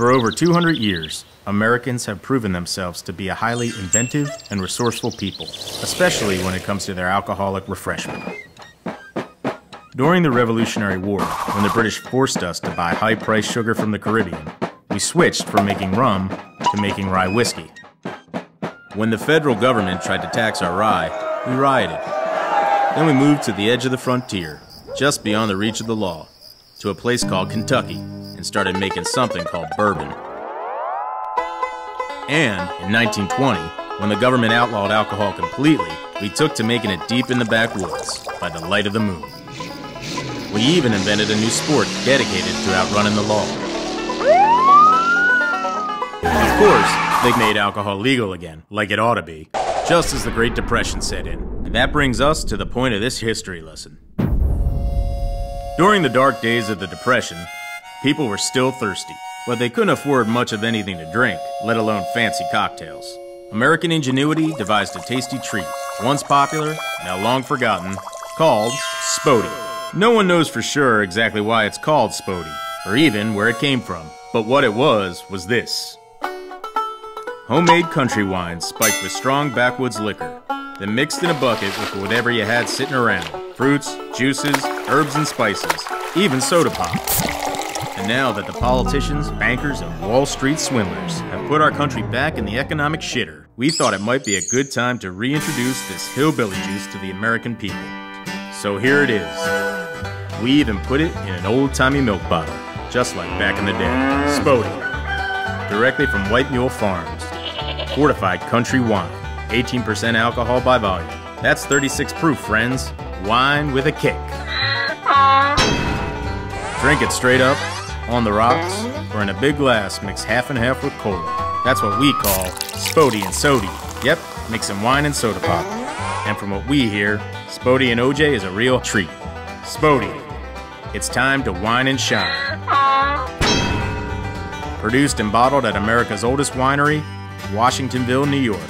For over 200 years, Americans have proven themselves to be a highly inventive and resourceful people, especially when it comes to their alcoholic refreshment. During the Revolutionary War, when the British forced us to buy high-priced sugar from the Caribbean, we switched from making rum to making rye whiskey. When the federal government tried to tax our rye, we rioted. Then we moved to the edge of the frontier, just beyond the reach of the law, to a place called Kentucky, and started making something called bourbon. And in 1920, when the government outlawed alcohol completely, we took to making it deep in the backwoods by the light of the moon. We even invented a new sport dedicated to outrunning the law. Of course, they made alcohol legal again, like it ought to be, just as the Great Depression set in. And that brings us to the point of this history lesson. During the dark days of the Depression, people were still thirsty, but they couldn't afford much of anything to drink, let alone fancy cocktails. American ingenuity devised a tasty treat, once popular, now long forgotten, called Spodee. No one knows for sure exactly why it's called Spodee, or even where it came from, but what it was this. Homemade country wine spiked with strong backwoods liquor, then mixed in a bucket with whatever you had sitting around. Fruits, juices, herbs and spices, even soda pop. And now that the politicians, bankers, and Wall Street swindlers have put our country back in the economic shitter, we thought it might be a good time to reintroduce this hillbilly juice to the American people. So here it is. We even put it in an old-timey milk bottle, just like back in the day. Spodee, directly from White Mule Farms. Fortified country wine, 18% alcohol by volume. That's 36 proof, friends. Wine with a kick. Drink it straight up, on the rocks, or in a big glass mixed half and half with cola. That's what we call Spodee and Sody. Yep, mixing wine and soda pop. And from what we hear, Spodee and OJ is a real treat. Spodee, it's time to wine and shine. Produced and bottled at America's oldest winery, Washingtonville, New York.